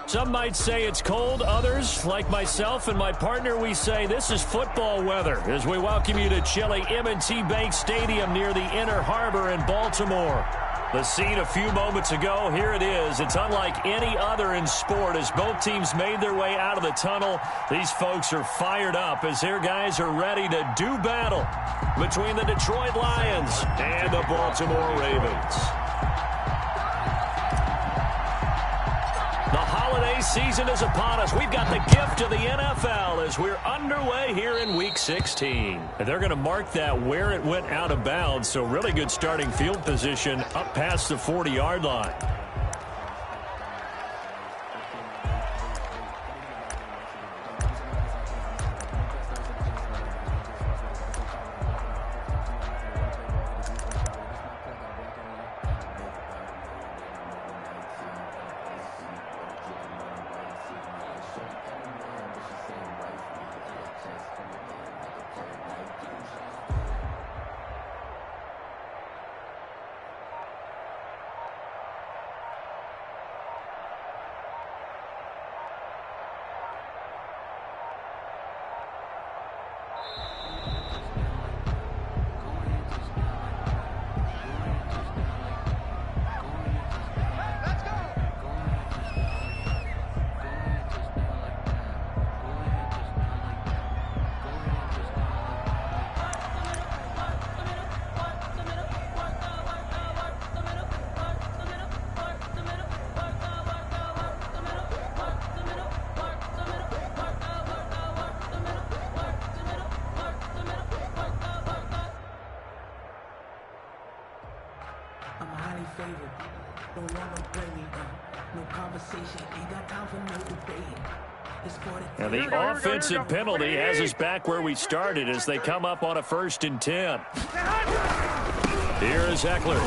Some might say it's cold. Others, like myself and my partner, we say this is football weather as we welcome you to chilly M&T Bank Stadium near the Inner Harbor in Baltimore. The scene a few moments ago, here it is. It's unlike any other in sport as both teams made their way out of the tunnel. These folks are fired up as their guys are ready to do battle between the Detroit Lions and the Baltimore Ravens. The holiday season is upon us. We've got the gift of the NFL as we're underway here in Week 16. And they're going to mark that where it went out of bounds, so really good starting field position up past the 40-yard line. And the offensive penalty has us back where we started as they come up on a 1st and 10. Here is Eckler.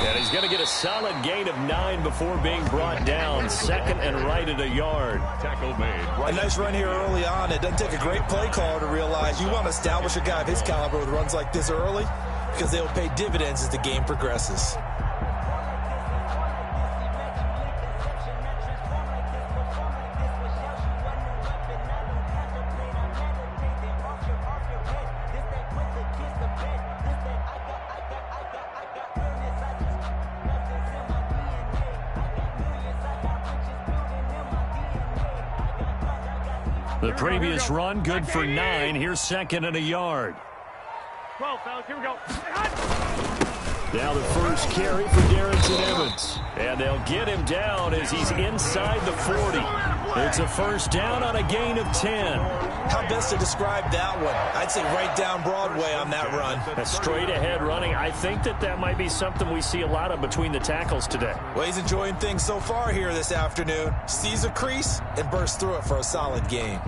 And he's going to get a solid gain of 9 before being brought down. 2nd and right at a yard. Tackle made. Right. A nice run here early on. It doesn't take a great play caller to realize you want to establish a guy of his caliber with runs like this early because they will pay dividends as the game progresses. The previous run, good for 9. Here's 2nd and a yard. 12, fellas, here we go. Now the first carry for Darrington Evans. And they'll get him down as he's inside the 40. It's a 1st down on a gain of 10. How best to describe that one? I'd say right down Broadway on that run. A straight ahead running. I think that might be something we see a lot of between the tackles today. Well, he's enjoying things so far here this afternoon. Sees a crease and bursts through it for a solid gain.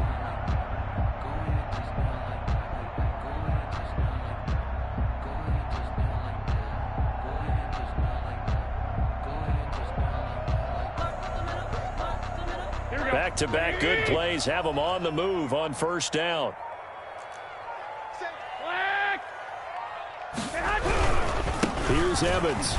Back-to-back good plays have them on the move on 1st down. Here's Evans.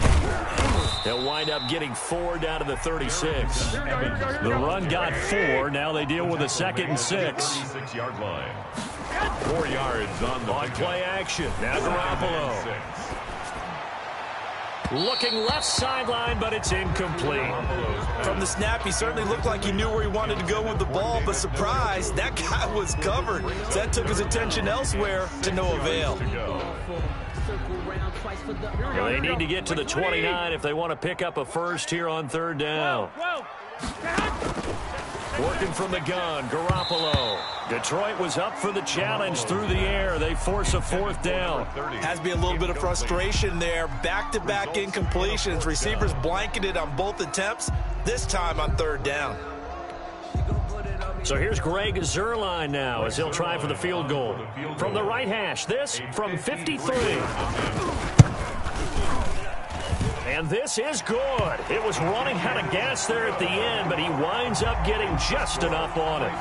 They'll wind up getting 4 down to the 36. The run got 4. Now they deal with a 2nd and 6. 6-yard line. 4 yards on the play action. Now Garoppolo. Looking left sideline, but it's incomplete. From the snap, he certainly looked like he knew where he wanted to go with the ball, but surprise, that guy was covered. So that took his attention elsewhere to no avail. Well, they need to get to the 29 if they want to pick up a 1st here on 3rd down. Working from the gun, Garoppolo. Detroit was up for the challenge through the air. They force a 4th down. Has to be a little bit of frustration there. Back-to-back incompletions. Receivers blanketed on both attempts, this time on 3rd down. So here's Greg Zuerlein now as he'll try for the field goal. From the right hash, this from 53. And this is good. It was running out of gas there at the end, but he winds up getting just enough on it.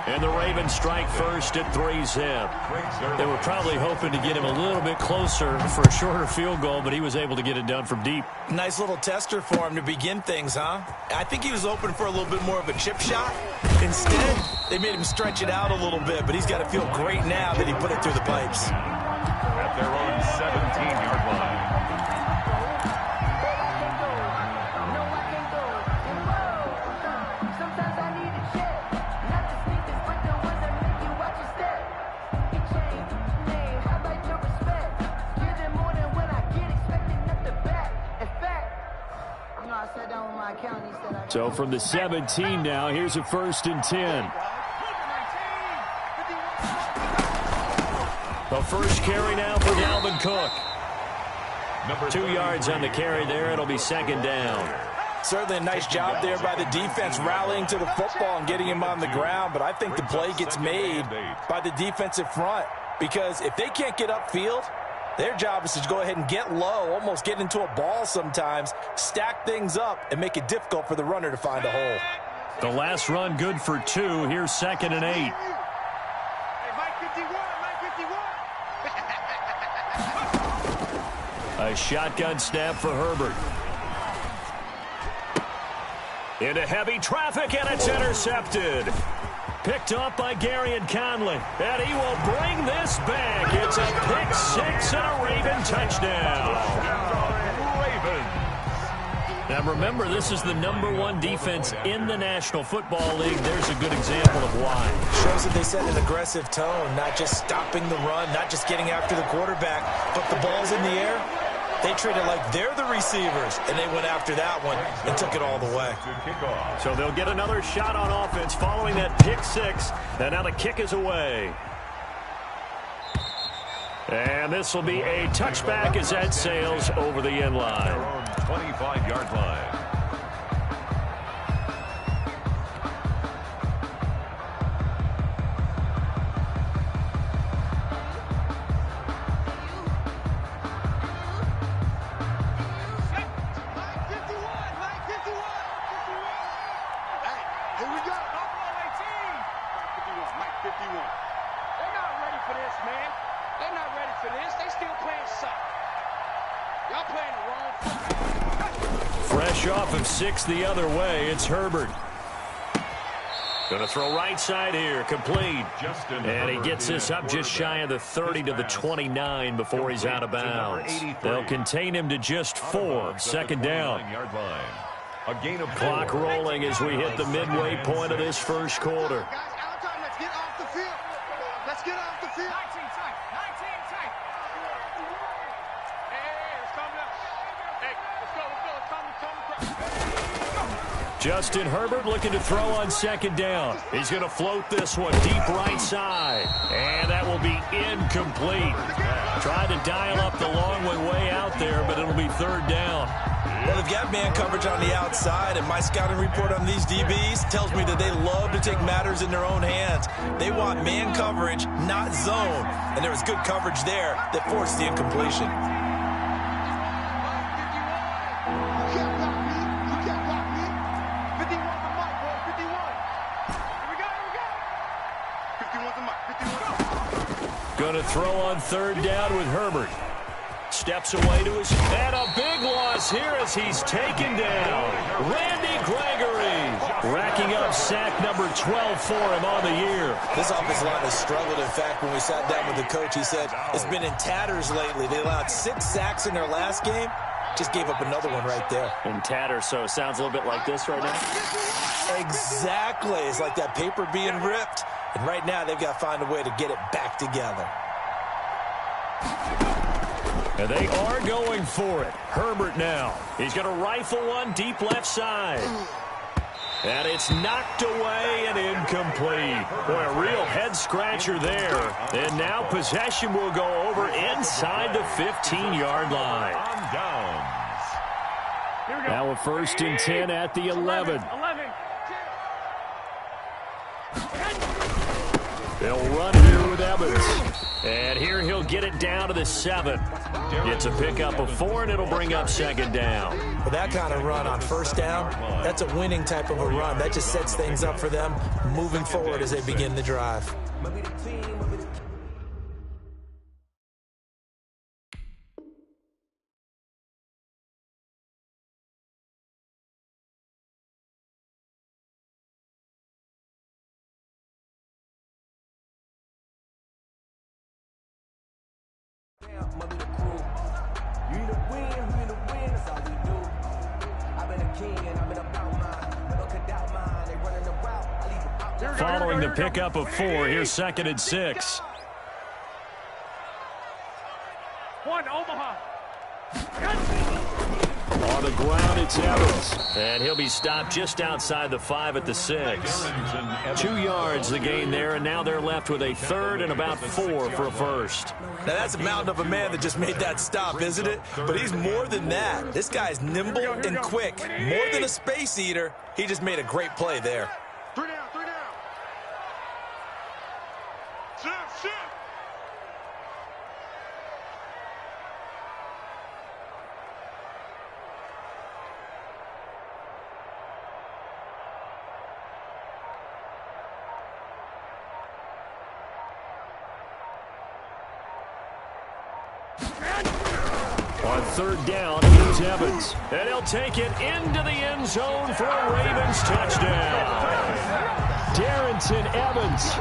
And the Ravens strike first at 3-zip. They were probably hoping to get him a little bit closer for a shorter field goal, but he was able to get it done from deep. Nice little tester for him to begin things, huh? I think he was open for a little bit more of a chip shot. Instead, they made him stretch it out a little bit, but he's got to feel great now that he put it through the pipes. At their own 17-yard line. So from the 17 now, here's a 1st and 10. The first carry now for Dalvin Cook. 2 yards on the carry there. It'll be 2nd down. Certainly a nice job there by the defense rallying to the football and getting him on the ground, but I think the play gets made by the defensive front because if they can't get upfield, their job is to go ahead and get low, almost get into a ball sometimes, stack things up, and make it difficult for the runner to find a hole. The last run good for 2. Here's 2nd and 8. Hey, Mike 51, Mike 51. A shotgun snap for Herbert. Into heavy traffic, and it's intercepted. Picked up by Garyon Conley, and he will bring this back. It's a pick 6 and a Raven touchdown. Now remember, this is the #1 defense in the National Football League. There's a good example of why. Shows that they set an aggressive tone, not just stopping the run, not just getting after the quarterback, but the ball's in the air. They treat it like they're the receivers, and they went after that one and took it all the way. So they'll get another shot on offense following that pick 6, and now the kick is away. And this will be a touchback as that sails over the end line. 25-yard line. Fresh off of 6 the other way, it's Herbert. Going to throw right side here, complete. And he gets this up just shy of the 30 to the 29 before he's out of bounds. They'll contain him to just 4, 2nd down. Clock rolling as we hit the midway point of this first quarter. Let's get off the field. Let's get off the field. 19 tight. 19 tight. Hey, let's calm down. Hey, let's go. Justin Herbert looking to throw on 2nd down. He's going to float this one deep right side. And that will be incomplete. Tried to dial up the long way out there, but it'll be 3rd down. Well, they've got man coverage on the outside, and my scouting report on these DBs tells me that they love to take matters in their own hands. They want man coverage, not zone. And there was good coverage there that forced the incompletion. Going to throw on 3rd down with Herbert. Steps away to his, and a big loss here as he's taken down. Randy Gregory racking up sack number 12 for him on the year. This offensive line has struggled. In fact, when we sat down with the coach, he said it's been in tatters lately. They allowed 6 sacks in their last game. Just gave up another one right there. In tatters, so it sounds a little bit like this right now. Exactly. It's like that paper being ripped. And right now, they've got to find a way to get it back together. And they are going for it. Herbert now. He's going to rifle one deep left side. And it's knocked away and incomplete. Boy, a real head-scratcher there. And now possession will go over inside the 15-yard line. Now a 1st and 10 at the 11. They'll run here with Evans. And here he'll get it down to the 7. It's a pickup of 4, and it'll bring up 2nd down. With that kind of run on 1st down, that's a winning type of a run. That just sets things up for them moving forward as they begin the drive. Following the pickup of 4, here's 2nd and 6. On the ground, it's Evans. And he'll be stopped just outside the 5 at the 6. 2 yards the gain there, and now they're left with a 3rd and about 4 for a first. Now, that's a mountain of a man that just made that stop, isn't it? But he's more than that. This guy's nimble and quick. More than a space eater, he just made a great play there. 3 down, 3 down. Shift. On 3rd down, here's Evans. And he'll take it into the end zone for a Ravens touchdown. Darrington Evans,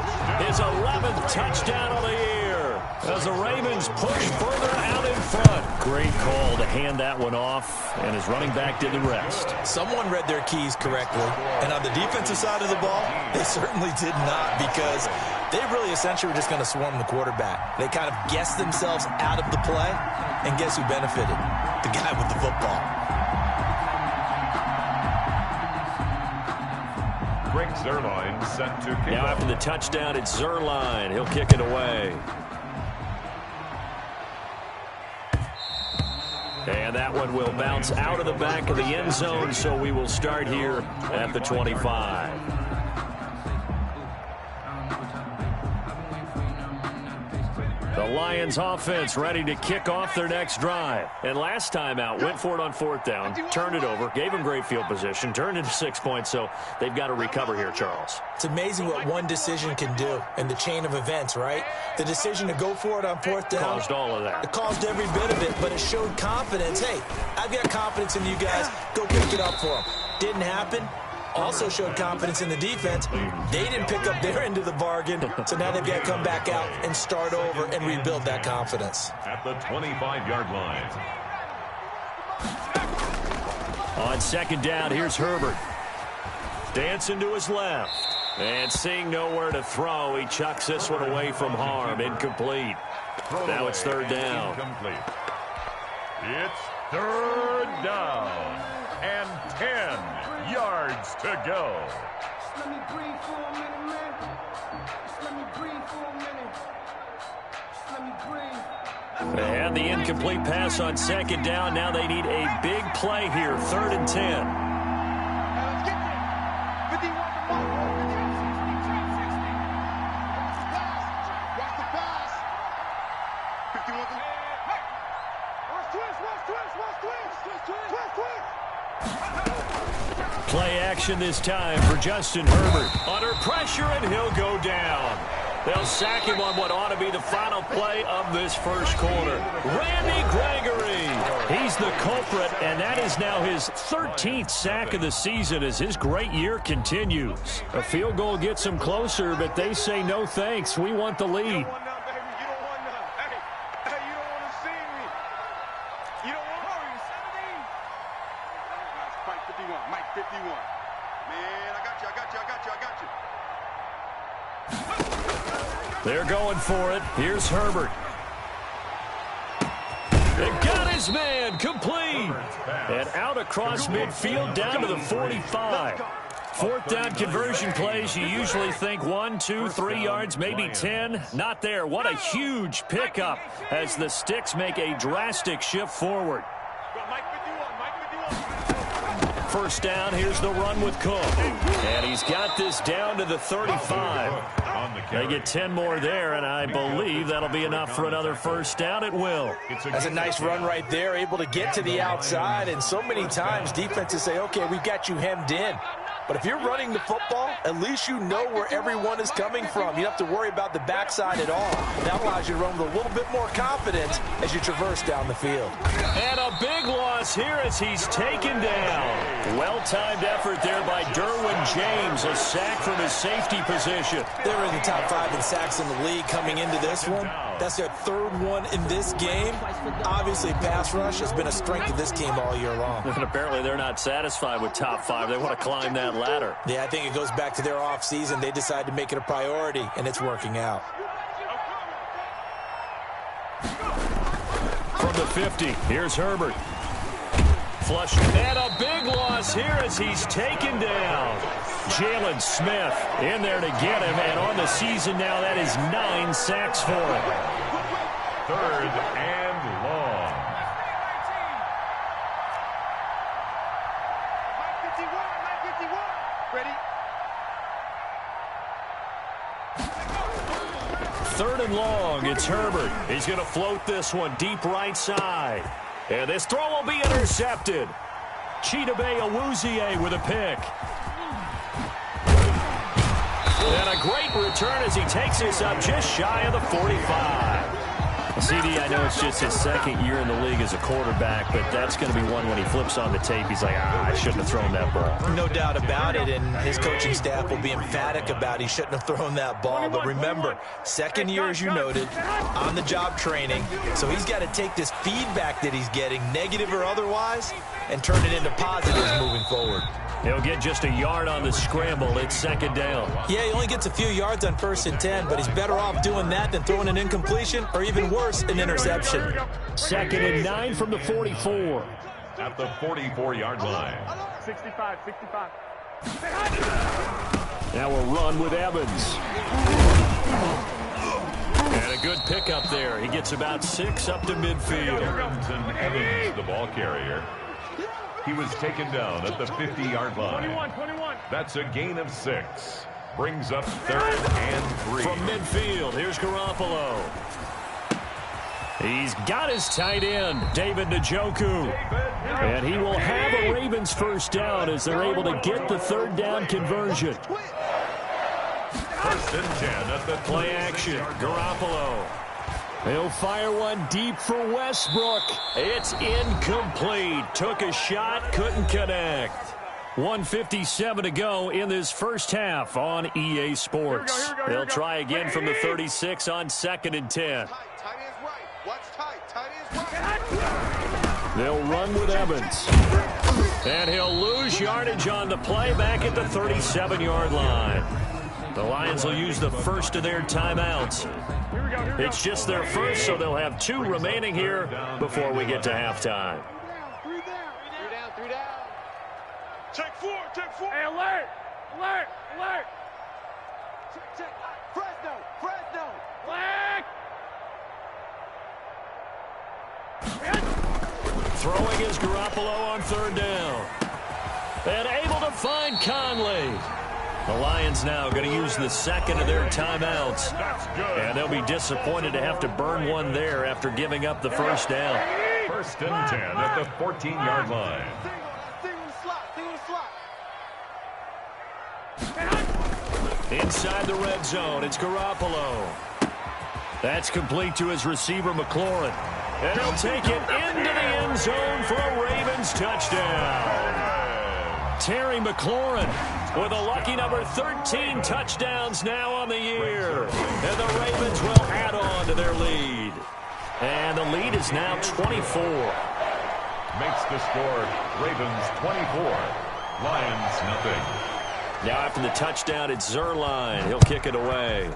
his 11th touchdown of the year, as the Ravens push further out in front. Great call to hand that one off, and his running back did the rest. Someone read their keys correctly, and on the defensive side of the ball, they certainly did not, because they really essentially were just going to swarm the quarterback. They kind of guessed themselves out of the play, and guess who benefited? The guy with the football. Greg Zuerlein set to kick Now off. after the touchdown, it's Zuerlein. He'll kick it away. And that one will bounce out of the back of the end zone, so we will start here at the 25. The Lions offense ready to kick off their next drive. And last time out, went for it on 4th down, turned it over, gave them great field position, turned it to 6 points, so they've got to recover here, Charles. It's amazing what one decision can do in the chain of events, right? The decision to go for it on 4th down. Caused all of that. It caused every bit of it, but it showed confidence. Hey, I've got confidence in you guys. Go pick it up for them. Didn't happen. Also showed confidence in the defense. They didn't pick up their end of the bargain, so now they've got to come back out and start over and rebuild that confidence. At the 25-yard line. On 2nd down, here's Herbert. Dancing to his left. And seeing nowhere to throw, he chucks this one away from harm. Incomplete. Now it's 3rd down. Incomplete. It's 3rd down and 10 yards to go. Let me breathe for a minute, man. Let me breathe for a minute. Let me breathe. They had the incomplete pass on 2nd down. Now they need a big play here. 3rd and 10. Now let's get there. 51 to mark. Watch the pass. 51 to... Watch twist. Play action this time for Justin Herbert. Under pressure, and he'll go down. They'll sack him on what ought to be the final play of this first quarter. Randy Gregory. He's the culprit, and that is now his 13th sack of the season as his great year continues. A field goal gets him closer, but they say no thanks. We want the lead. They're going for it. Here's Herbert. They got his man complete. And out across midfield down to the 45. 4th down conversion plays, you usually think 1, 2, 3 yards, maybe 10. Not there. What a huge pickup as the Sticks make a drastic shift forward. first down. Here's the run with Cook. And he's got this down to the 35. They get 10 more there, and I believe that'll be enough for another first down. It will. That's a nice run right there, able to get to the outside. And so many times defenses say, okay, we've got you hemmed in. But if you're running the football, at least you know where everyone is coming from. You don't have to worry about the backside at all. That allows you to run with a little bit more confidence as you traverse down the field. And a big loss here as he's taken down. Well-timed effort there by Derwin James, a sack from his safety position. They're in the top 5 in sacks in the league coming into this one. That's their 3rd one in this game. Obviously, pass rush has been a strength of this team all year long. And apparently they're not satisfied with top 5. They want to climb that ladder. Yeah, I think it goes back to their offseason. They decided to make it a priority, and it's working out. From the 50, here's Herbert. Flush, and a big loss here as he's taken down. Jalen Smith in there to get him, and on the season now, that is 9 sacks for him. 3rd and long. 3rd and long, it's Herbert. He's going to float this one deep right side. And this throw will be intercepted. Chidobe Awuzie with a pick. And a great return as he takes this up just shy of the 45. CD, I know it's just his 2nd year in the league as a quarterback, but that's going to be one when he flips on the tape, he's like, I shouldn't have thrown that ball. No doubt about it, and his coaching staff will be emphatic about he shouldn't have thrown that ball. But remember, 2nd year, as you noted, on-the-job training, so he's got to take this feedback that he's getting, negative or otherwise, and turn it into positives moving forward. He'll get just a yard on the scramble. It's 2nd down. Yeah, he only gets a few yards on 1st and 10, but he's better off doing that than throwing an incompletion or even worse, an interception. 2nd and 9 from the 44. At the 44-yard line. 65. Now a run with Evans. And a good pickup there. He gets about 6 up to midfield. Remington Evans, the ball carrier. He was taken down at the 50-yard line. 21. That's a gain of 6. Brings up 3rd and 3. From midfield, here's Garoppolo. He's got his tight end, David Njoku. And he will have a Ravens first down as they're able to get the 3rd down conversion. 1st and 10 at the play action, Garoppolo. He'll fire one deep for Westbrook. It's incomplete. Took a shot, couldn't connect. 1:57 to go in this first half on EA Sports. They'll try again from the 36 on 2nd and 10. They'll run with Evans. And he'll lose yardage on the play back at the 37-yard line. The Lions will use the first of their timeouts. It's just their first, so they'll have 2 remaining here before we get to halftime. 3 down. Take 4. Hey, alert. Check. Fresno. Black. Throwing is Garoppolo on 3rd down. And able to find Conley. The Lions now going to use the 2nd of their timeouts. And they'll be disappointed to have to burn one there after giving up the first down. 1st and 10 at the 14-yard line. Inside the red zone, it's Garoppolo. That's complete to his receiver, McLaurin. And he'll take it into the end zone for a Ravens touchdown. Terry McLaurin with a lucky number 13 touchdowns now on the year. And the Ravens will add on to their lead. And the lead is now 24. Makes the score Ravens 24, Lions nothing. Now after the touchdown, it's Zerline. He'll kick it away.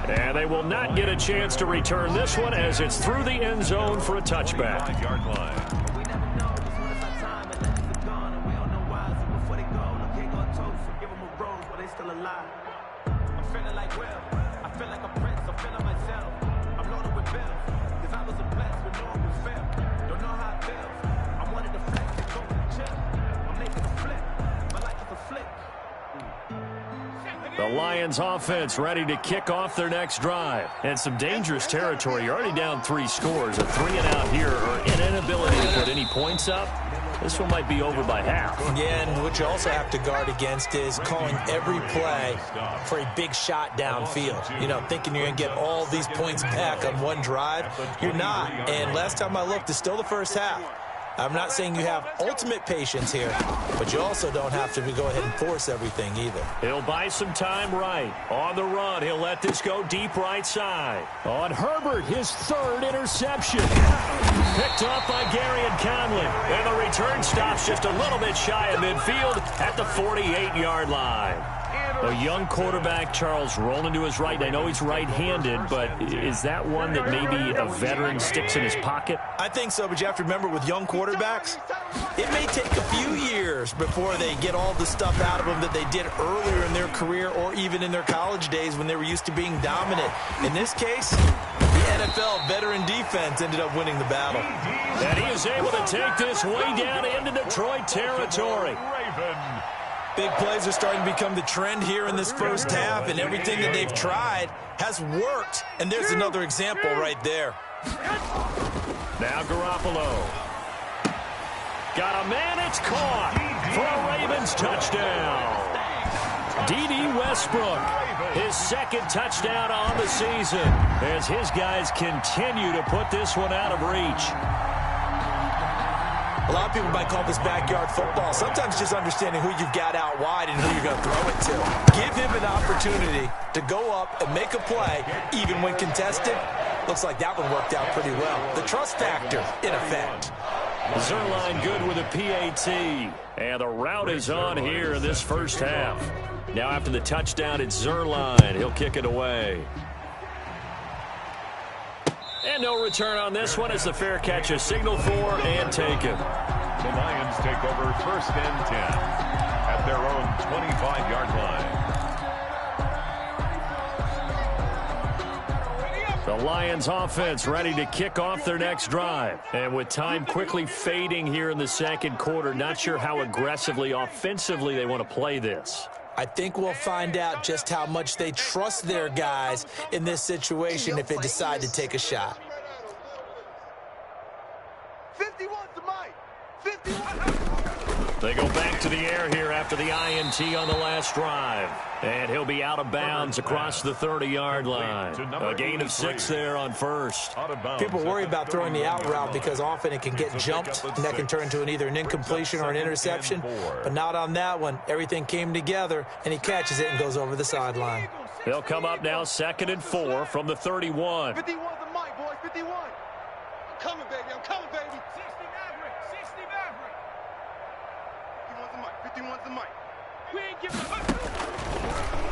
And they will not get a chance to return this one as it's through the end zone for a touchback. 5-yard line. I'm loaded with bells. Cause I was a blessed when no one was fair. Don't know how it feels. I wanted to flex and go to the gym. I'm making a flip. My life is a flick. The Lions offense ready to kick off their next drive. And some dangerous territory. You're already down 3 scores. A 3-and-out here or an inability to put any points up. This one might be over by half. Yeah, and what you also have to guard against is calling every play for a big shot downfield. You know, thinking you're going to get all these points back on one drive. You're not. And last time I looked, it's still the first half. I'm not saying you have ultimate patience here, but you also don't have to go ahead and force everything either. He'll buy some time right. On the run, he'll let this go deep right side. On Herbert, his 3rd interception. Picked off by Garyon Conley. And the return stops just a little bit shy of midfield at the 48-yard line. A young quarterback, Charles, rolling to his right. I know he's right-handed, but is that one that maybe a veteran sticks in his pocket? I think so, but you have to remember with young quarterbacks, it may take a few years before they get all the stuff out of them that they did earlier in their career or even in their college days when they were used to being dominant. In this case, the NFL veteran defense ended up winning the battle. And he is able to take this way down into Detroit territory. Big plays are starting to become the trend here in this first half, and everything that they've tried has worked. And there's another example right there. Now Garoppolo. Got a man, it's caught for a Ravens touchdown. D.D. Westbrook, his 2nd touchdown on the season, as his guys continue to put this one out of reach. A lot of people might call this backyard football. Sometimes just understanding who you've got out wide and who you're going to throw it to. Give him an opportunity to go up and make a play, even when contested. Looks like that one worked out pretty well. The trust factor, in effect. Zerline good with a PAT. And the route is on here in this first half. Now after the touchdown, it's Zerline. He'll kick it away. And no return on this one as the fair catch is signaled for and taken. The Lions take over 1st and 10 at their own 25-yard line. The Lions offense ready to kick off their next drive. And with time quickly fading here in the 2nd quarter, not sure how aggressively, offensively they want to play this. I think we'll find out just how much they trust their guys in this situation if they decide to take a shot. 51's the mic. 51. They go back to the air here after the INT on the last drive. And he'll be out of bounds across the 30-yard line. A gain of 6 there on 1st. People worry about throwing the out route because often it can get jumped, and that can turn into either an incompletion or an interception. But not on that one. Everything came together, and he catches it and goes over the sideline. They'll come up now 2nd and 4 from the 31. 51's the mic, boys. 51. I'm coming, baby. I'm coming, baby. 60 Maverick. 60 Maverick. 51's the mic. 51's the mic. We ain't giving up.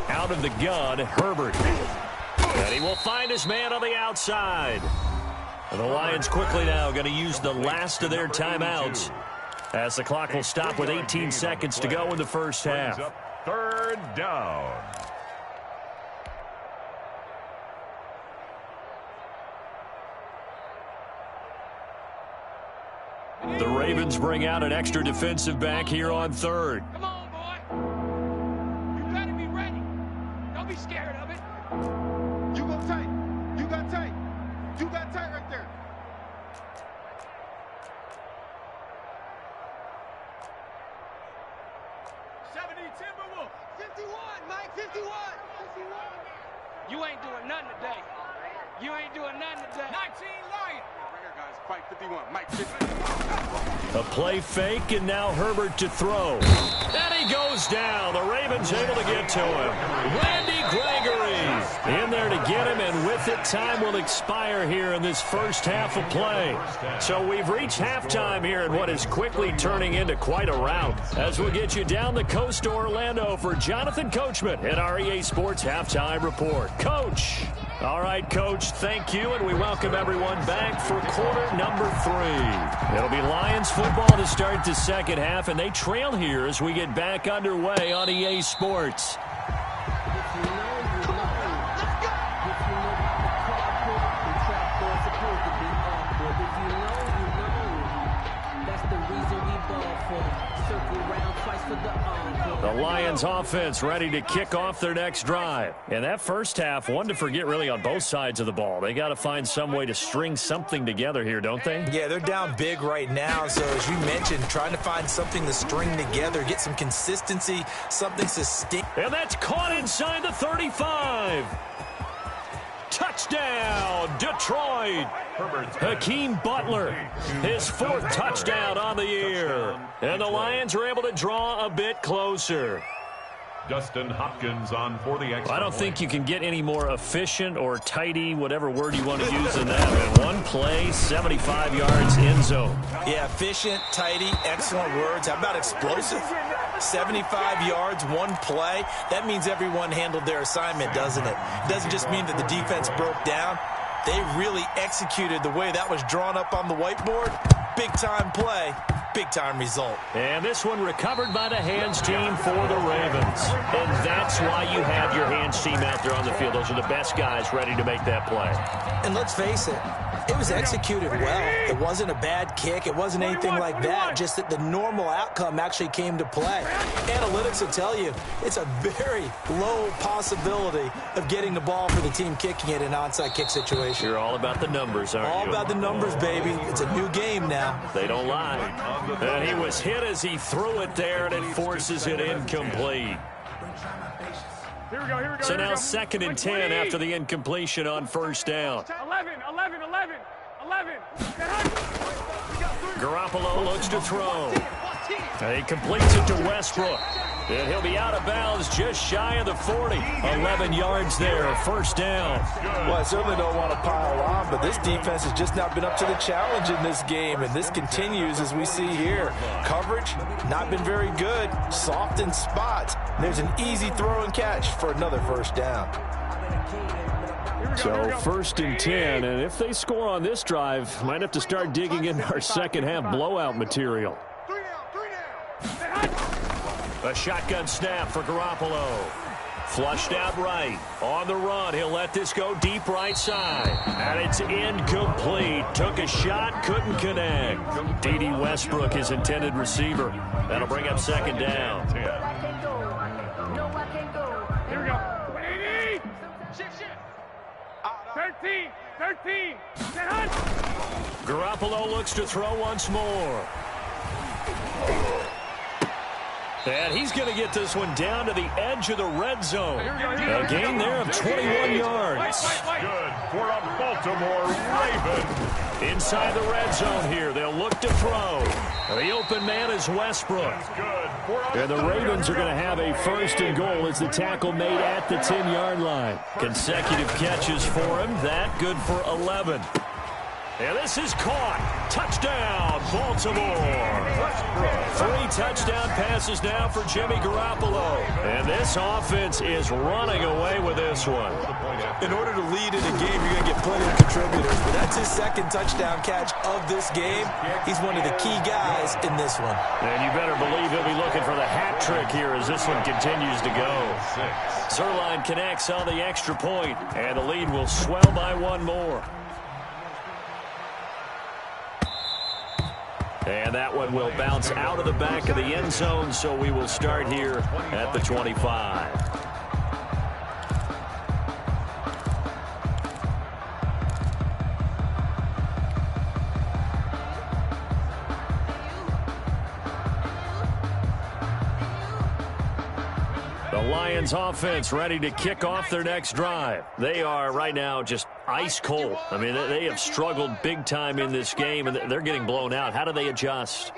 Out of the gun, Herbert. And he will find his man on the outside. And the Lions quickly now going to use the last of their timeouts as the clock will stop with 18 seconds to go in the first half. 3rd down. The Ravens bring out an extra defensive back here on 3rd. Come on, boy. You better be ready. Don't be scared of it. You go tight. You got tight. You got tight right there. 70 Timberwolves. 51, Mike. 51. 51. You ain't doing nothing today. You ain't doing nothing today. 19 Lions. Right here, guys. Fight 51. Mike 51. A play fake, and now Herbert to throw. And he goes down. The Ravens able to get to him. Randy Gregory in there to get him, and with it, time will expire here in this first half of play. So we've reached halftime here in what is quickly turning into quite a rout. As we'll get you down the coast to Orlando for Jonathan Coachman at our EA Sports Halftime Report. Coach. All right, Coach, thank you, and we welcome everyone back for quarter number 3. It'll be Lions football to start the second half, and they trail here as we get back underway on EA Sports. The Lions offense ready to kick off their next drive. And that first half, one to forget really on both sides of the ball. They got to find some way to string something together here, don't they? Yeah, they're down big right now. So as you mentioned, trying to find something to string together, get some consistency, something sustained. And that's caught inside the 35. Touchdown, Detroit. Hakeem Butler, his 4th touchdown on the year. And the Lions are able to draw a bit closer. Justin Hopkins on for the extra. I don't think you can get any more efficient or tidy, whatever word you want to use in that. And one play, 75 yards in zone. Yeah, efficient, tidy, excellent words. How about explosive? 75 yards, one play. That means everyone handled their assignment, doesn't it? It doesn't just mean that the defense broke down. They really executed the way that was drawn up on the whiteboard. Big-time play, big-time result. And this one recovered by the hands team for the Ravens. And that's why you have your hands team out there on the field. Those are the best guys ready to make that play. And let's face it, it was executed well. It wasn't a bad kick. It wasn't anything like that. Just that the normal outcome actually came to play. Analytics will tell you it's a very low possibility of getting the ball for the team kicking it in an onside kick situation. You're all about the numbers, aren't you? All about the numbers, baby. It's a new game now. They don't lie. And he was hit as he threw it there, and it forces it incomplete. Here we go. So now 2nd and 10 after the incompletion on first down. 11. Garoppolo looks to throw. He completes it to Westbrook. And he'll be out of bounds just shy of the 40. 11 yards there, first down. Well, I certainly don't want to pile on, but this defense has just not been up to the challenge in this game, and this continues as we see here. Coverage, not been very good. Soft in spots. There's an easy throw and catch for another first down. So 1st and 10, and if they score on this drive, might have to start digging in our second half blowout material. A shotgun snap for Garoppolo. Flushed out right. On the run, he'll let this go deep right side. And it's incomplete. Took a shot, couldn't connect. D.D. Westbrook, his intended receiver. That'll bring up 2nd down. Here we go. 80. Shift. 13. Garoppolo looks to throw once more. And he's going to get this one down to the edge of the red zone. A gain there of 21 yards. Good for a Baltimore Raven. Inside the red zone here, they'll look to throw. The open man is Westbrook. And the Ravens are going to have a 1st and goal as the tackle made at the 10-yard line. Consecutive catches for him. That good for 11. And this is caught. Touchdown, Baltimore. 3 touchdown passes now for Jimmy Garoppolo. And this offense is running away with this one. In order to lead in a game, you're going to get plenty of contributors. But that's his 2nd touchdown catch of this game. He's one of the key guys in this one. And you better believe he'll be looking for the hat trick here as this one continues to go. Zerline connects on the extra point, and the lead will swell by one more. And that one will bounce out of the back of the end zone, so we will start here at the 25. The Lions offense ready to kick off their next drive. They are right now just ice cold. I mean, they have struggled big time in this game, and they're getting blown out. How do they adjust?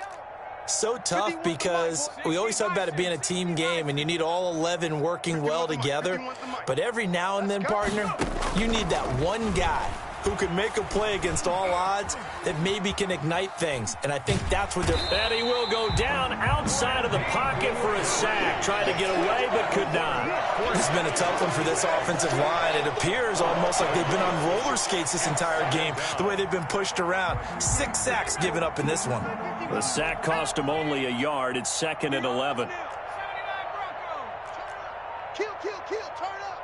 So tough because we always talk about it being a team game, and you need all 11 working well together. But every now and then, partner, you need that one guy who can make a play against all odds that maybe can ignite things. And I think that's what they're... And he will go down outside of the pocket for a sack. Tried to get away, but could not. It's been a tough one for this offensive line. It appears almost like they've been on roller skates this entire game, the way they've been pushed around. 6 sacks given up in this one. The sack cost him only a yard. It's 2nd and 11. Kill, turn up.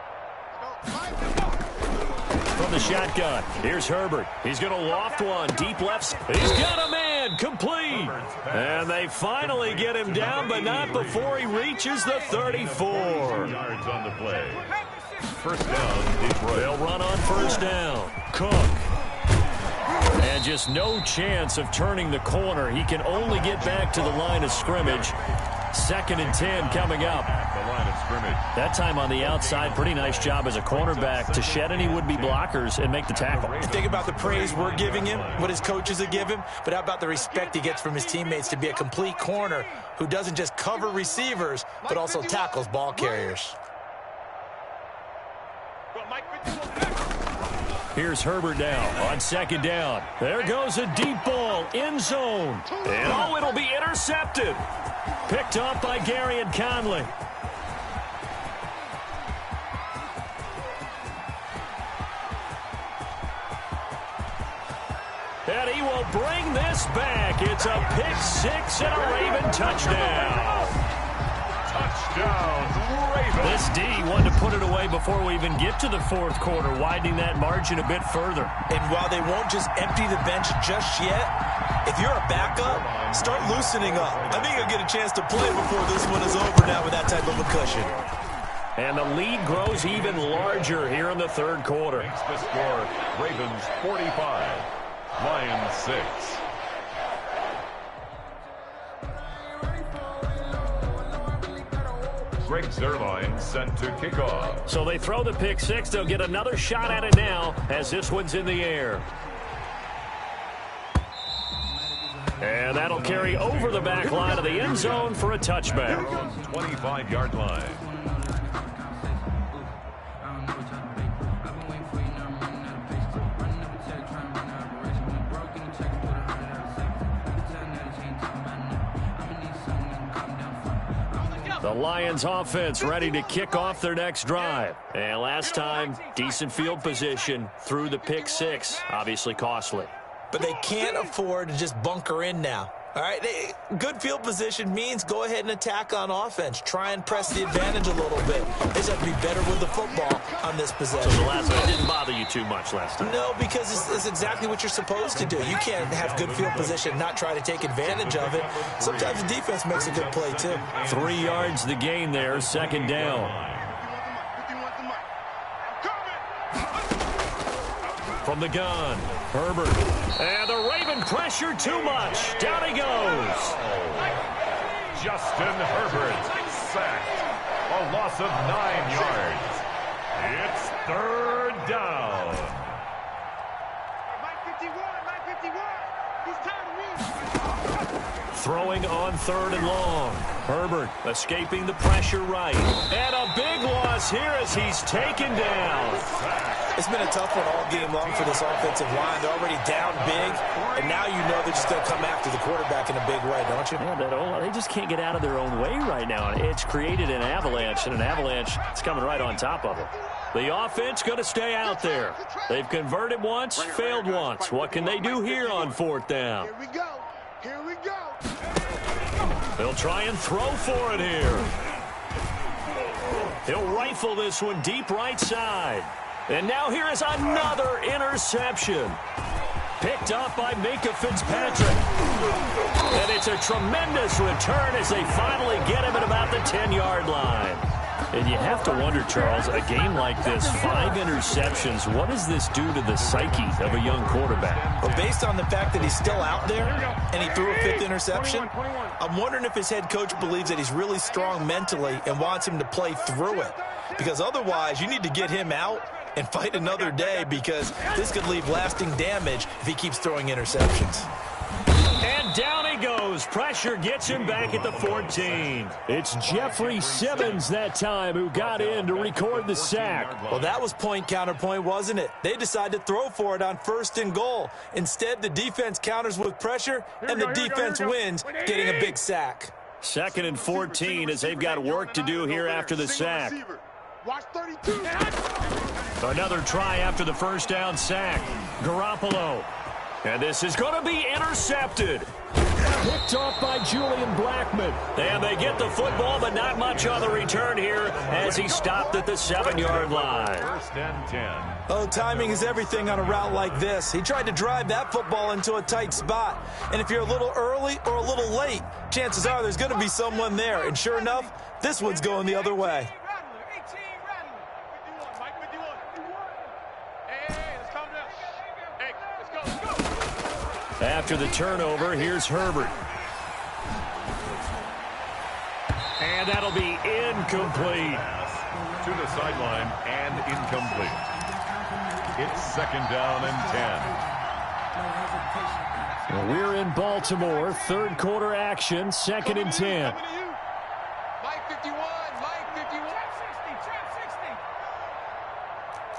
From the shotgun. Here's Herbert. He's going to loft one. Deep left. He's got a man. Complete. And they finally get him down, but not before he reaches the 34. Yards on the play. First down, Detroit. They'll run on first down. Cook. And just no chance of turning the corner. He can only get back to the line of scrimmage. 2nd and 10 coming up. The line of scrimmage. That time on the outside, pretty nice job as a cornerback to shed any would-be blockers and make the tackle. Think about the praise we're giving him, what his coaches are giving him, but how about the respect he gets from his teammates to be a complete corner who doesn't just cover receivers, but also tackles ball carriers. Here's Herbert down on 2nd down. There goes a deep ball, end zone. And oh, it'll be intercepted. Picked up by Gary and Conley. And he will bring this back. It's a pick 6 and a Raven touchdown. Touchdown, Ravens. This D wanted to put it away before we even get to the 4th quarter, widening that margin a bit further. And while they won't just empty the bench just yet, if you're a backup, start loosening up. I think you'll get a chance to play before this one is over now with that type of a cushion. And the lead grows even larger here in the 3rd quarter. Makes the score Ravens 45, Lions 6. Greg Zuerlein sent to kickoff. So they throw the pick 6. They'll get another shot at it now as this one's in the air. And that'll carry over the back line of the end zone for a touchback. 25-yard line. The Lions offense ready to kick off their next drive. And last time, decent field position through the pick 6. Obviously costly. But they can't afford to just bunker in now. All right, good field position means go ahead and attack on offense. Try and press the advantage a little bit. They just have to be better with the football on this possession. So the last one didn't bother you too much last time? No, because it's exactly what you're supposed to do. You can't have good field position and not try to take advantage of it. Sometimes the defense makes a good play, too. 3 yards the gain there, 2nd down. From the gun, Herbert. And the Raven pressure too much. Down he goes. Justin Herbert sacked. A loss of 9 yards. It's 3rd down. Mike 51. He's tired of me. Throwing on 3rd and long. Herbert escaping the pressure right. And a big loss here as he's taken down. It's been a tough one all game long for this offensive line. They're already down big, and now you know they're just going to come after the quarterback in a big way, don't you? Yeah, they just can't get out of their own way right now. It's created an avalanche, and an avalanche is coming right on top of it. The offense going to stay out there. They've converted once, failed once. What can they do here on 4th down? Here we go. Here we go. They'll try and throw for it here. He'll rifle this one deep right side. And now here is another interception. Picked up by Minkah Fitzpatrick. And it's a tremendous return as they finally get him at about the 10-yard line. And you have to wonder, Charles, a game like this, 5 interceptions, what does this do to the psyche of a young quarterback? Well, based on the fact that he's still out there and he threw a 5th interception, I'm wondering if his head coach believes that he's really strong mentally and wants him to play through it. Because otherwise, you need to get him out and fight another day, because this could leave lasting damage if he keeps throwing interceptions. And down he goes. Pressure gets him back at the 14. It's Jeffrey Simmons that time who got in to record the sack. Well, that was point counterpoint, wasn't it? They decided to throw for it on 1st and goal. Instead, the defense counters with pressure, and the defense wins, getting a big sack. 2nd and 14 as they've got work to do here after the sack. Watch 32. Another try after the 1st down sack. Garoppolo. And this is going to be intercepted. Picked off by Julian Blackman. And they get the football, but not much on the return here as he stopped at the 7-yard line. First and 10. Oh, timing is everything on a route like this. He tried to drive that football into a tight spot. And if you're a little early or a little late, chances are there's going to be someone there. And sure enough, this one's going the other way. After the turnover, here's Herbert. And that'll be incomplete. To the sideline and incomplete. It's second down and 10. Well, we're in Baltimore. Third quarter action, second and 10. Mike 51, Mike 51. Trap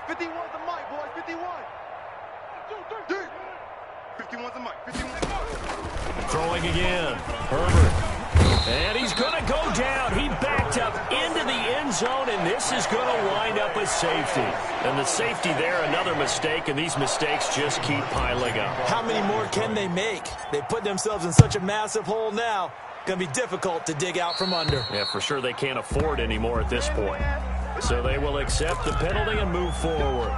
60. 51's the Mike, boys, 51. 51's the Mike, 51. Throwing again. Herbert. And he's going to go down. He backed up into the end zone, and this is going to wind up a safety. And the safety there, another mistake, and these mistakes just keep piling up. How many more can they make? They put themselves in such a massive hole now. Going to be difficult to dig out from under. Yeah, for sure they can't afford anymore at this point. So they will accept the penalty and move forward.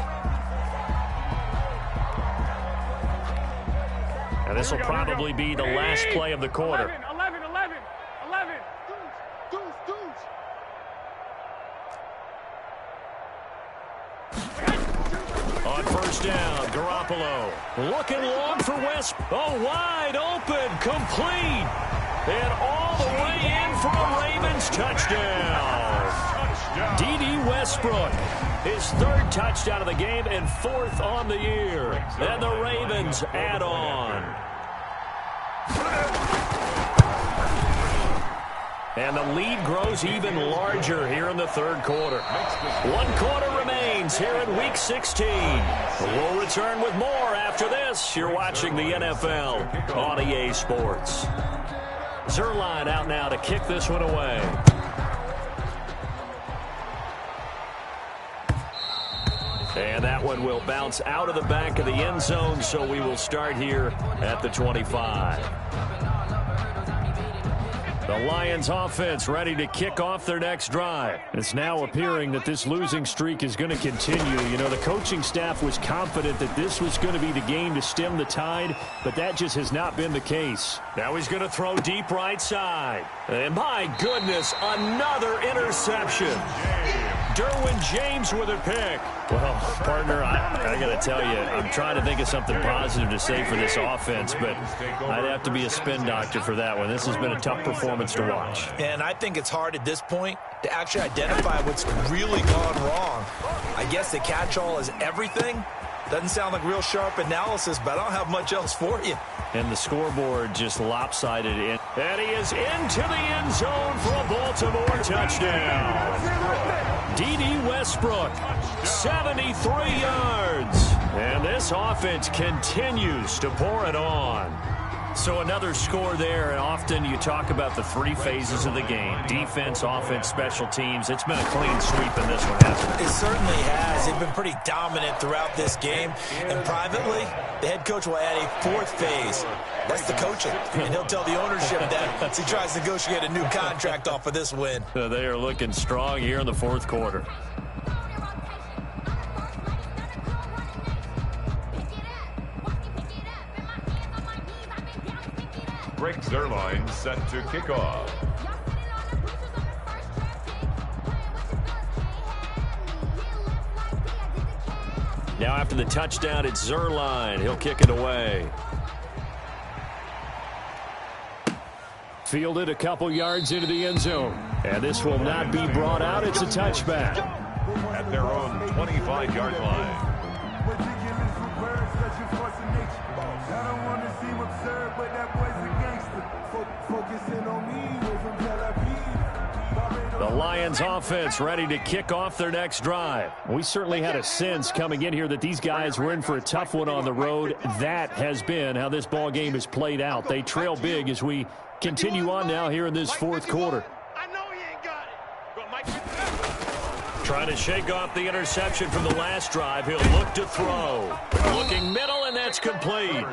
And this will probably be the last play of the quarter. 11. On first down, Garoppolo looking long for West. Oh, wide open, complete. And all the way in for a Ravens touchdown. D.D. Westbrook, his third touchdown of the game and fourth on the year. And the Ravens add on. And the lead grows even larger here in the third quarter. 1 quarter remains here in Week 16. We'll return with more after this. You're watching the NFL on EA Sports. Zuerlein out now to kick this one away. And that one will bounce out of the back of the end zone, so we will start here at the 25. The Lions offense ready to kick off their next drive. It's now appearing that this losing streak is going to continue. You know, the coaching staff was confident that this was going to be the game to stem the tide, but that just has not been the case. Now he's going to throw deep right side. And my goodness, another interception. Derwin James with a pick. Well, partner, I got to tell you, I'm trying to think of something positive to say for this offense, but I'd have to be a spin doctor for that one. This has been a tough performance to watch. And I think it's hard at this point to actually identify what's really gone wrong. I guess the catch-all is everything. Doesn't sound like real sharp analysis, but I don't have much else for you. And the scoreboard just lopsided in. And he is into the end zone for a Baltimore touchdown. D.D. Westbrook, 73 yards. And this offense continues to pour it on. So another score there, and often you talk about the 3 phases of the game. Defense, offense, special teams. It's been a clean sweep in this one, hasn't it? It certainly has. They've been pretty dominant throughout this game. And privately, the head coach will add a 4th phase. That's the coaching. And he'll tell the ownership that as he tries to negotiate a new contract off of this win. So they are looking strong here in the 4th quarter. Greg Zuerlein set to kick off. Now after the touchdown, it's Zuerlein. He'll kick it away. Fielded a couple yards into the end zone. And this will not be brought out. It's a touchback. At their own 25-yard line. The Lions offense ready to kick off their next drive. We certainly had a sense coming in here that these guys were in for a tough one on the road. That has been how this ball game has played out. They trail big as we continue on now here in this 4th quarter. I know he ain't got it. Trying to shake off the interception from the last drive. He'll look to throw. Looking middle, and that's complete.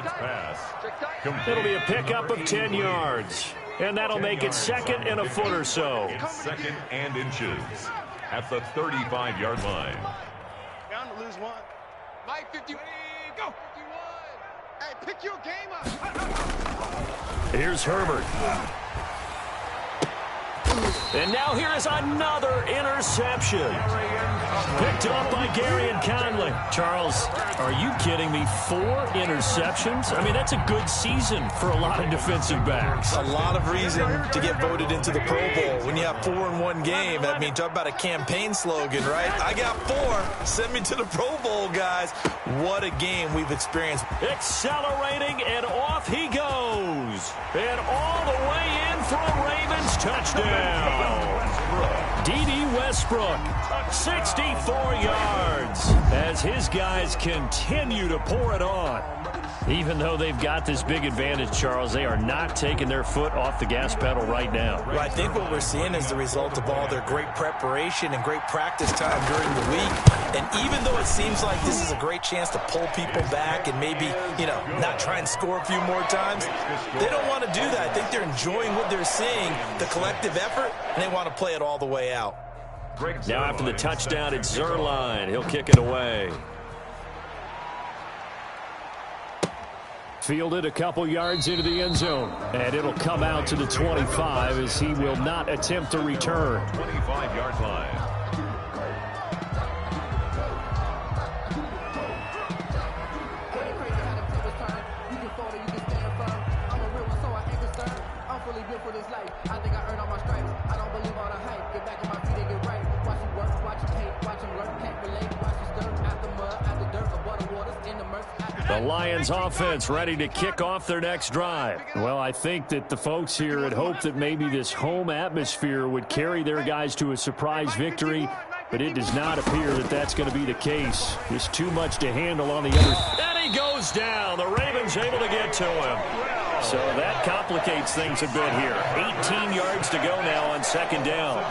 It'll be a pickup of 10 yards. And that'll make it second and a foot or so. It's second and inches at the 35-yard line. Bound to lose one. Mike 50. Go. 51. Hey, pick your game up. Here's Herbert. And now here is another interception. Picked up by Gary and Conley. Charles, are you kidding me? 4 interceptions? I mean, that's a good season for a lot of defensive backs. A lot of reason to get voted into the Pro Bowl. When you have 4 in one game, I mean, talk about a campaign slogan, right? I got 4. Send me to the Pro Bowl, guys. What a game we've experienced. Accelerating, and off he goes. And all the way in for a Ravens touchdown. D.D. Westbrook, 64 yards, as his guys continue to pour it on. Even though they've got this big advantage, Charles, they are not taking their foot off the gas pedal right now. Well, I think what we're seeing is the result of all their great preparation and great practice time during the week. And even though it seems like this is a great chance to pull people back and maybe, not try and score a few more times, they don't want to do that. I think they're enjoying what they're seeing, the collective effort, and they want to play it all the way out. Now after the touchdown, it's Zerline. He'll kick it away. Fielded a couple yards into the end zone. And it'll come out to the 25 as he will not attempt to return. 25-yard line. The Lions offense ready to kick off their next drive. Well, I think that the folks here had hoped that maybe this home atmosphere would carry their guys to a surprise victory, but it does not appear that that's going to be the case. There's too much to handle on the other. And he goes down. The Ravens able to get to him. So that complicates things a bit here. 18 yards to go now on second down.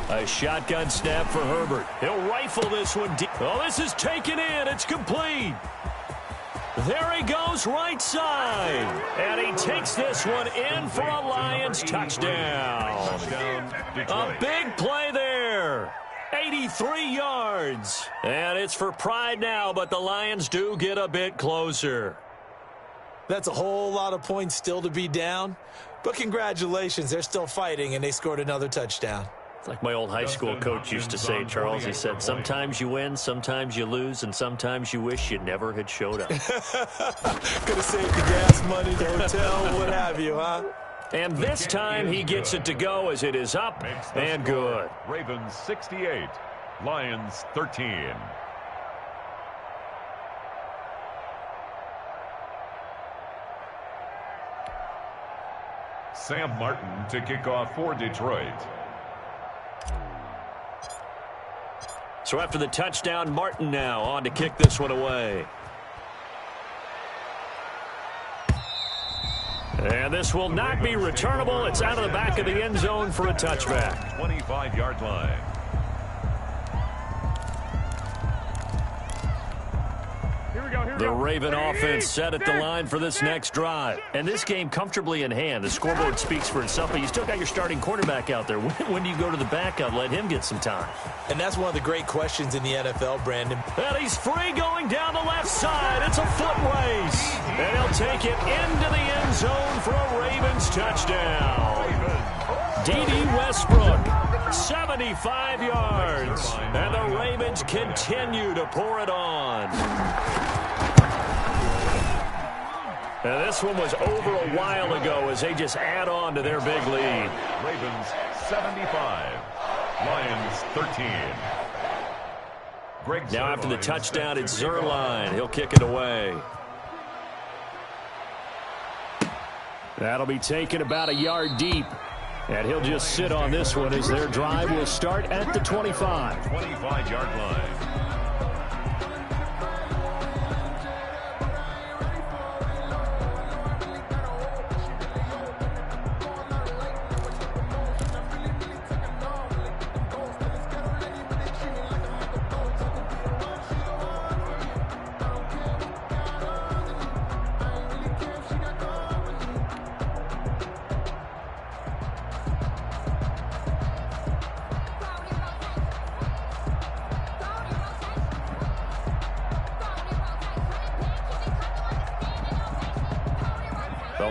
A shotgun snap for Herbert. He'll rifle this one deep. Oh, this is taken in. It's complete. There he goes, right side. And he takes this one in for a Lions touchdown. A big play there. 83 yards. And it's for pride now, but the Lions do get a bit closer. That's a whole lot of points still to be down. But congratulations, they're still fighting, and they scored another touchdown. Like my old high school coach used to say, Charles, he said, sometimes you win, sometimes you lose, and sometimes you wish you never had showed up. Could have saved the gas money, the hotel, what have you, huh? And this time he gets it to go as it is up and good. Ravens 68, Lions 13. Sam Martin to kick off for Detroit. So after the touchdown, Martin now on to kick this one away. And this will not be returnable. It's out of the back of the end zone for a touchback. 25-yard line. The Raven offense set at the line for this next drive. And this game comfortably in hand. The scoreboard speaks for itself, but you still got your starting quarterback out there. When do you go to the backup? Let him get some time. And that's one of the great questions in the NFL, Brandon. And he's free going down the left side. It's a foot race. And he'll take it into the end zone for a Ravens touchdown. D.D. Westbrook, 75 yards. And the Ravens continue to pour it on. Now, this one was over a while ago as they just add on to their big lead. Ravens 75, Lions 13. Now after the touchdown, it's Zerline. He'll kick it away. That'll be taken about a yard deep. And he'll just sit on this one as their drive will start at the 25. 25-yard line.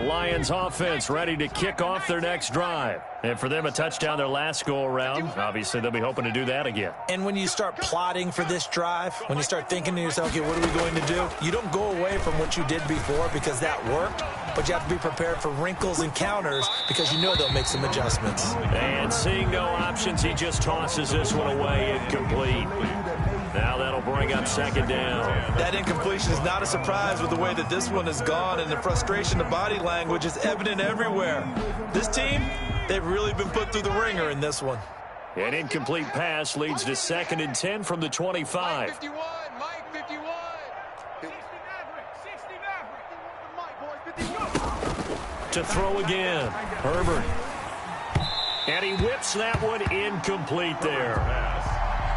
Lions offense ready to kick off their next drive. And for them, a touchdown their last go-around. Obviously, they'll be hoping to do that again. And when you start plotting for this drive, when you start thinking to yourself, okay, what are we going to do? You don't go away from what you did before because that worked, but you have to be prepared for wrinkles and counters because you know they'll make some adjustments. And seeing no options, he just tosses this one away incomplete. Now that'll bring up second down. That incompletion is not a surprise with the way that this one has gone, and the frustration, the body language is evident everywhere. This team, they've really been put through the ringer in this one. An incomplete pass leads to 2nd and 10 from the 25. Mike 51, Mike 51. 60 Maverick, To throw again, Herbert. And he whips that one incomplete there.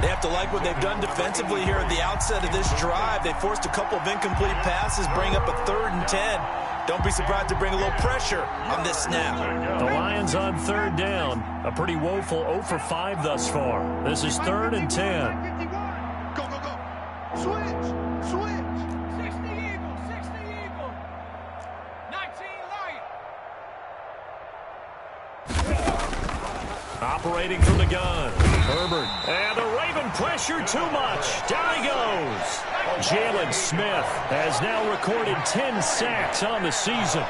They have to like what they've done defensively here at the outset of this drive. They forced a couple of incomplete passes, bring up a 3rd and 10. Don't be surprised to bring a little pressure on this snap. The Lions on 3rd down. A pretty woeful 0 for 5 thus far. This is 3rd and 10. Go, go, go. Switch, switch. 60 Eagles, 60 Eagles. 19 Lions. Operating from the gun. Herbert. And the Raven pressure too much. Down he goes. Jalen Smith has now recorded 10 sacks on the season.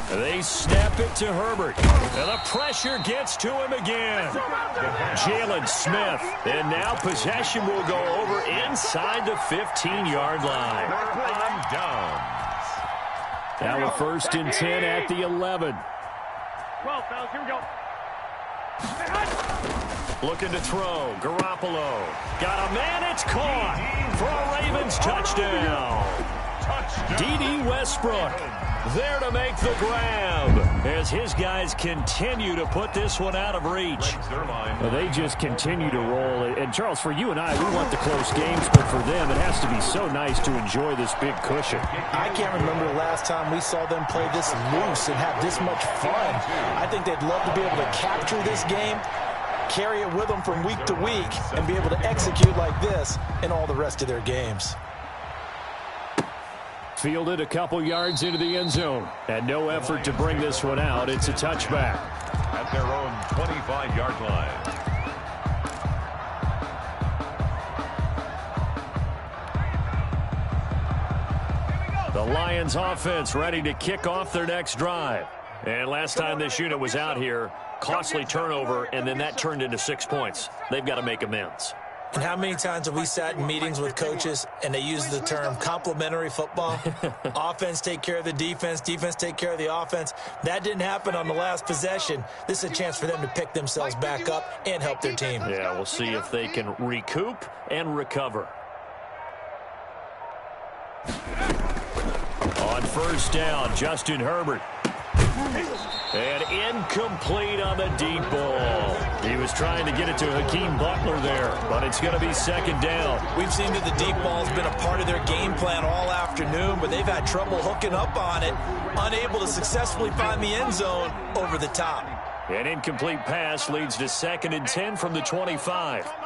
They snap it to Herbert. And the pressure gets to him again. Jalen Smith. And now possession will go over inside the 15-yard line. Now a 1st and 10 at the 11. 12, fellas, here we go. Looking to throw. Garoppolo. Got a man. It's caught for a Ravens touchdown. D.D. Westbrook there to make the grab as his guys continue to put this one out of reach. Well, they just continue to roll. And, Charles, for you and I, we want the close games, but for them, it has to be so nice to enjoy this big cushion. I can't remember the last time we saw them play this loose and have this much fun. I think they'd love to be able to capture this game, carry it with them from week to week, and be able to execute like this in all the rest of their games. Fielded a couple yards into the end zone. And no effort to bring this one out. It's a touchback. At their own 25-yard line. The Lions offense ready to kick off their next drive. And last time this unit was out here, costly turnover, and then that turned into 6 points. They've got to make amends. And how many times have we sat in meetings with coaches and they use the term complementary football? Offense take care of the defense, defense take care of the offense. That didn't happen on the last possession. This is a chance for them to pick themselves back up and help their team. Yeah, we'll see if they can recoup and recover. On 1st down, Justin Herbert. And incomplete on the deep ball. He was trying to get it to Hakeem Butler there, but it's going to be 2nd down. We've seen that the deep ball's been a part of their game plan all afternoon, but they've had trouble hooking up on it, unable to successfully find the end zone over the top. An incomplete pass leads to 2nd and 10 from the 25. 51's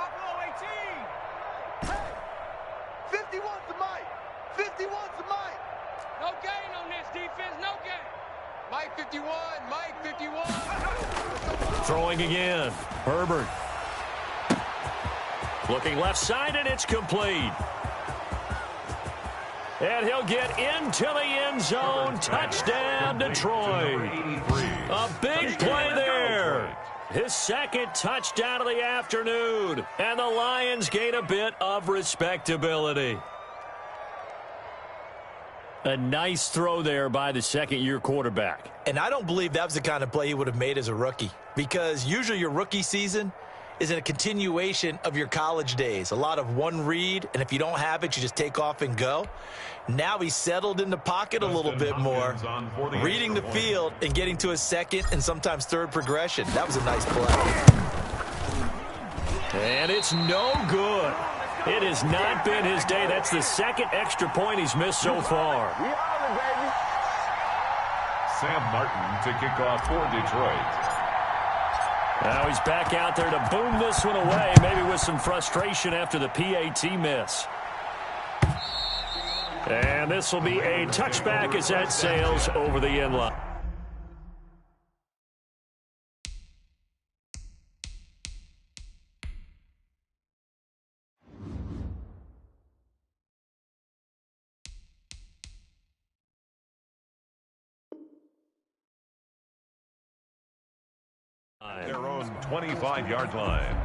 the Mike. 51's the Mike. No gain on this defense, no gain. Mike 51, Mike 51. Throwing again. Herbert. Looking left side, and it's complete. And he'll get into the end zone. Touchdown, Detroit. A big play there. His 2nd touchdown of the afternoon. And the Lions gain a bit of respectability. A nice throw there by the 2nd-year quarterback. And I don't believe that was the kind of play he would have made as a rookie, because usually your rookie season is a continuation of your college days. A lot of one read, and if you don't have it, you just take off and go. Now he's settled in the pocket a little bit more, reading the field and getting to his 2nd and sometimes 3rd progression. That was a nice play. And it's no good. It has not been his day. That's the 2nd extra point he's missed so far. Sam Martin to kick off for Detroit. Now he's back out there to boom this one away, maybe with some frustration after the PAT miss. And this will be a touchback as that sails over the end line. Their own 25-yard line.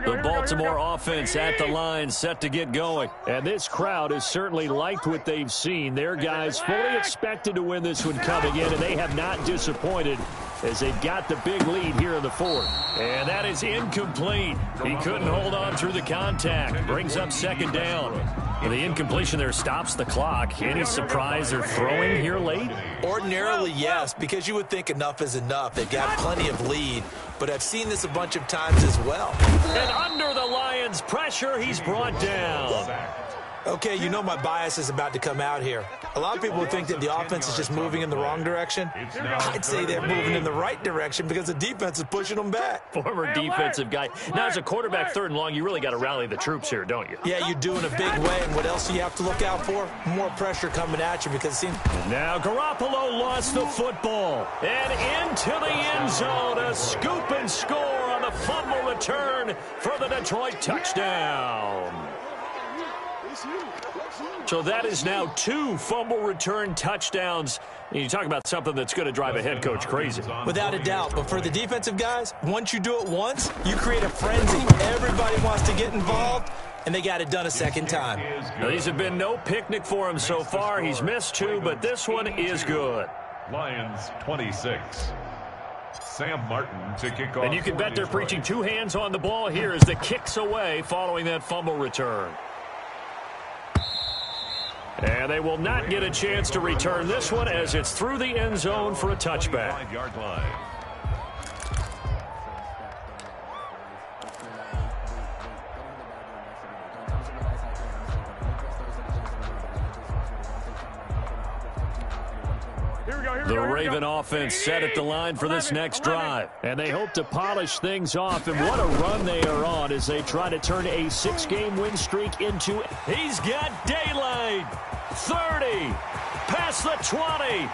The Baltimore offense at the line, set to get going. And this crowd has certainly liked what they've seen. Their guys fully expected to win this one coming in, and they have not disappointed as they've got the big lead here in the fourth. And that is incomplete. He couldn't hold on through the contact. Brings up second down. And the incompletion there stops the clock. Any surprise they're throwing here late? Ordinarily, yes, because you would think enough is enough. They've got plenty of lead, but I've seen this a bunch of times as well. And under the Lions' pressure, he's brought down. Okay, you know my bias is about to come out here. A lot of people think that the offense is just moving in the wrong direction. I'd say they're moving in the right direction because the defense is pushing them back. Former defensive guy. Now, as a quarterback, third and long, you really got to rally the troops here, don't you? Yeah, you do in a big way. And what else do you have to look out for? More pressure coming at you because it seems... Now Garoppolo lost the football. And into the end zone, a scoop and score on the fumble return for the Detroit touchdown. So that is now 2 fumble return touchdowns. And you talk about something that's going to drive a head coach crazy. Without a doubt. But for the defensive guys, once you do it once, you create a frenzy. Everybody wants to get involved, and they got it done a second time. Now, these have been no picnic for him so far. He's missed 2, but this one is good. Lions 26. Sam Martin to kick off. And you can bet they're preaching 2 hands on the ball here as the kick's away following that fumble return. And they will not get a chance to return this one as it's through the end zone for a touchback. 5-yard line. The Raven offense set at the line for this next drive. And they hope to polish things off. And what a run they are on as they try to turn a 6-game win streak into... He's got daylight. 30. Past the 20.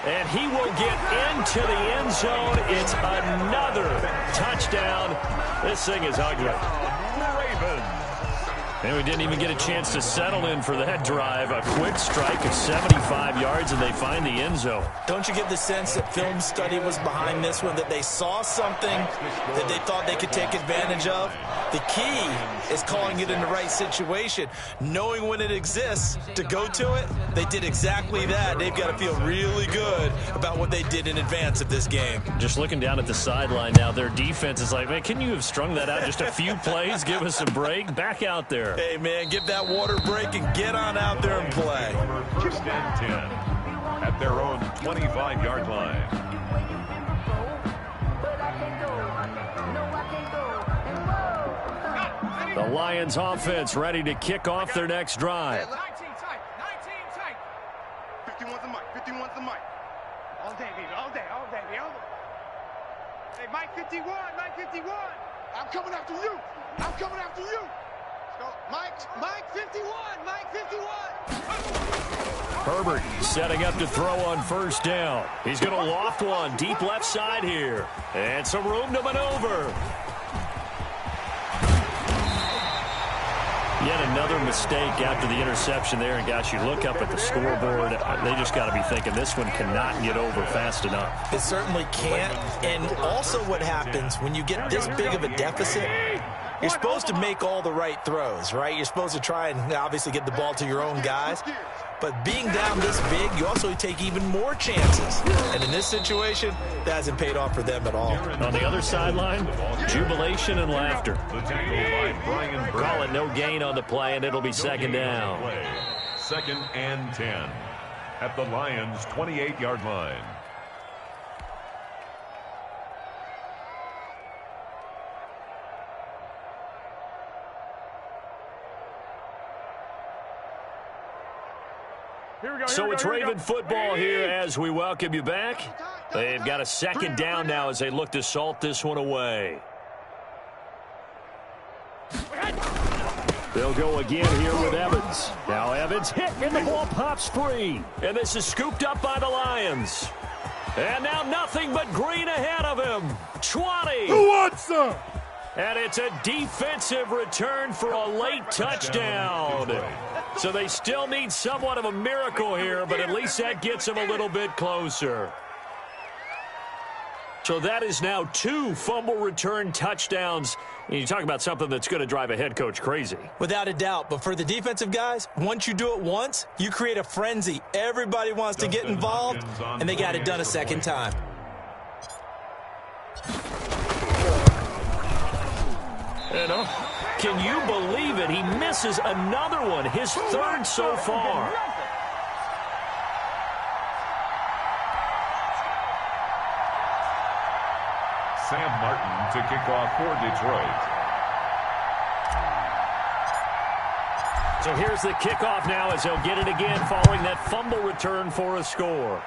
And he will get into the end zone. It's another touchdown. This thing is ugly. Ravens. And we didn't even get a chance to settle in for that drive. A quick strike of 75 yards, and they find the end zone. Don't you get the sense that film study was behind this one, that they saw something that they thought they could take advantage of? The key is calling it in the right situation, knowing when it exists to go to it. They did exactly that. They've got to feel really good about what they did in advance of this game. Just looking down at the sideline now, their defense is like, man, can you have strung that out just a few plays? Give us a break. Back out there. Hey, man, give that water break and get on out there and play. First and 10 at their own 25-yard line. The Lions offense ready to kick off their next drive. 19 tight. 51's the mic. 51's the mic. All day, baby. All day, baby. All day. Hey, Mike 51. Mike 51. I'm coming after you. I'm coming after you. Go. Mike 51. Mike 51. Herbert setting up to throw on first down. He's going to loft one deep left side here. And some room to maneuver. Yet another mistake after the interception there. And, gosh, you look up at the scoreboard. They just got to be thinking this one cannot get over fast enough. It certainly can't. And also what happens when you get this big of a deficit, you're supposed to make all the right throws, right? You're supposed to try and obviously get the ball to your own guys. But being down this big, you also take even more chances. And in this situation, that hasn't paid off for them at all. On the other sideline, jubilation and laughter. Call it no gain on the play, and it'll be second down. Second and 10 at the Lions' 28-yard line. So it's Raven football here as we welcome you back. They've got a second down now as they look to salt this one away. They'll go again here with Evans. Now Evans hit and the ball pops free. And this is scooped up by the Lions. And now nothing but green ahead of him. 20. Who wants some? And it's a defensive return for a late touchdown. So they still need somewhat of a miracle here, but at least that gets them a little bit closer. So that is now 2 fumble return touchdowns. And you talk about something that's going to drive a head coach crazy. Without a doubt. But for the defensive guys, once you do it once, you create a frenzy. Everybody wants to get involved, and they got it done a second time. And, can you believe it? He misses another one, his 3rd so far. Sam Martin to kick off for Detroit. So here's the kickoff now as he'll get it again following that fumble return for a score.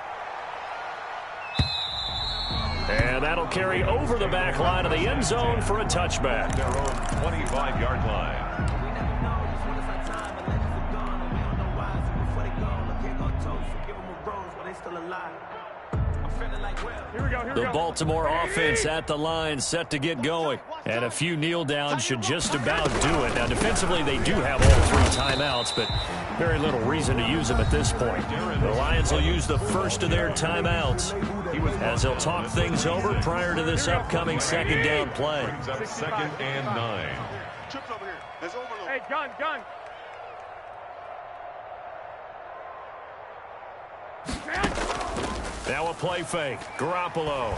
And that'll carry over the back line of the end zone for a touchback. Their own 25-yard line. The Baltimore offense at the line, set to get going. And a few kneel downs should just about do it. Now, defensively, they do have all 3 timeouts, but very little reason to use them at this point. The Lions will use the first of their timeouts as they'll talk things over prior to this upcoming second down play. Brings up 2nd and 9. Hey, gun. Now a play fake. Garoppolo.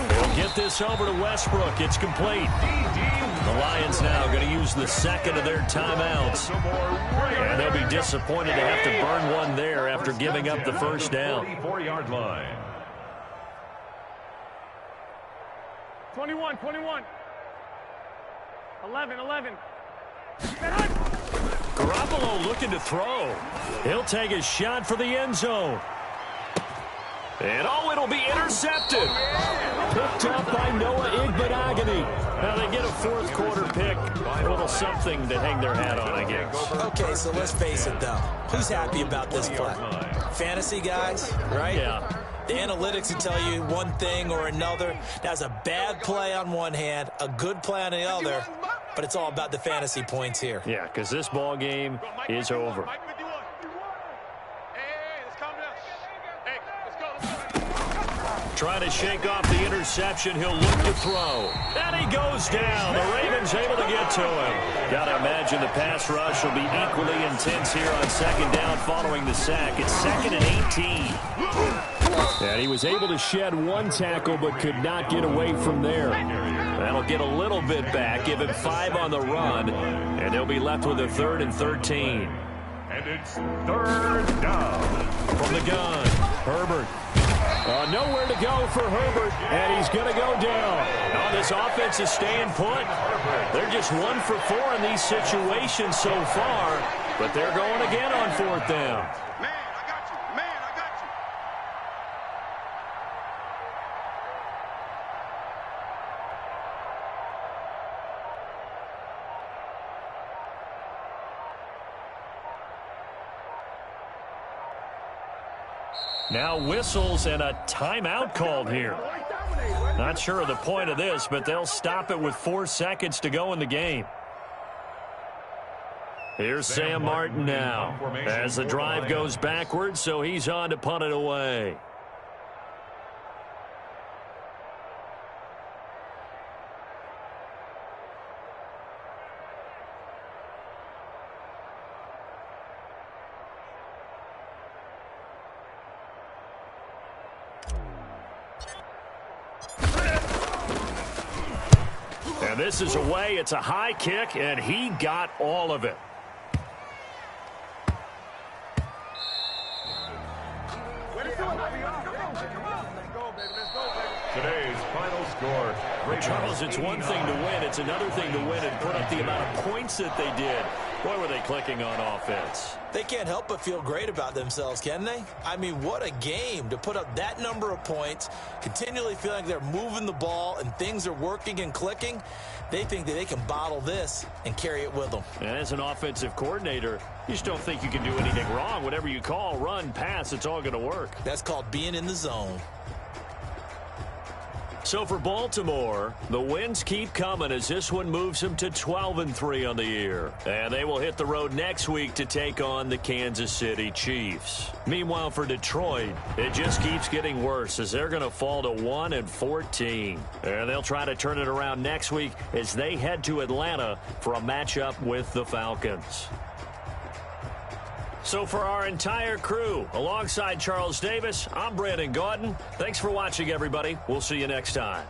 They'll get this over to Westbrook. It's complete. The Lions now going to use the second of their timeouts. And they'll be disappointed to have to burn one there after giving up the first down. 44-yard line. 21. 11. Garoppolo looking to throw. He'll take a shot for the end zone. And it'll be intercepted. Picked up by Noah Igbenogany. Now they get a 4th quarter pick. A little something to hang their hat on, I guess. Okay, so let's face it, though. Who's happy about this play? Fantasy guys, right? Yeah. The analytics will tell you one thing or another. That's a bad play on one hand, a good play on the other, but it's all about the fantasy points here. Yeah, because this ball game is over. Trying to shake off the interception. He'll look to throw. And he goes down. The Ravens able to get to him. Got to imagine the pass rush will be equally intense here on second down following the sack. It's 2nd and 18. And he was able to shed 1 tackle but could not get away from there. That'll get a little bit back, give him 5 on the run, and they'll be left with a 3rd and 13. And it's 3rd down. From the gun, Herbert. Nowhere to go for Herbert, and he's going to go down. Now this offense is staying put. They're just 1 for 4 in these situations so far, but they're going again on 4th down. Now whistles and a timeout called here. Not sure of the point of this, but they'll stop it with 4 seconds to go in the game. Here's Sam Martin now as the drive goes backwards, so he's on to punt it away. And this is away. It's a high kick, and he got all of it. Today's final score. Charles, it's one thing to win. It's another thing to win and put up the amount of points that they did. Boy, were they clicking on offense. They can't help but feel great about themselves, can they? I mean, what a game to put up that number of points, continually feeling they're moving the ball and things are working and clicking. They think that they can bottle this and carry it with them. And as an offensive coordinator, you just don't think you can do anything wrong. Whatever you call, run, pass, it's all going to work. That's called being in the zone. So for Baltimore, the wins keep coming as this one moves them to 12-3 on the year. And they will hit the road next week to take on the Kansas City Chiefs. Meanwhile, for Detroit, it just keeps getting worse as they're going to fall to 1-14. And they'll try to turn it around next week as they head to Atlanta for a matchup with the Falcons. So for our entire crew, alongside Charles Davis, I'm Brandon Gaudin. Thanks for watching, everybody. We'll see you next time.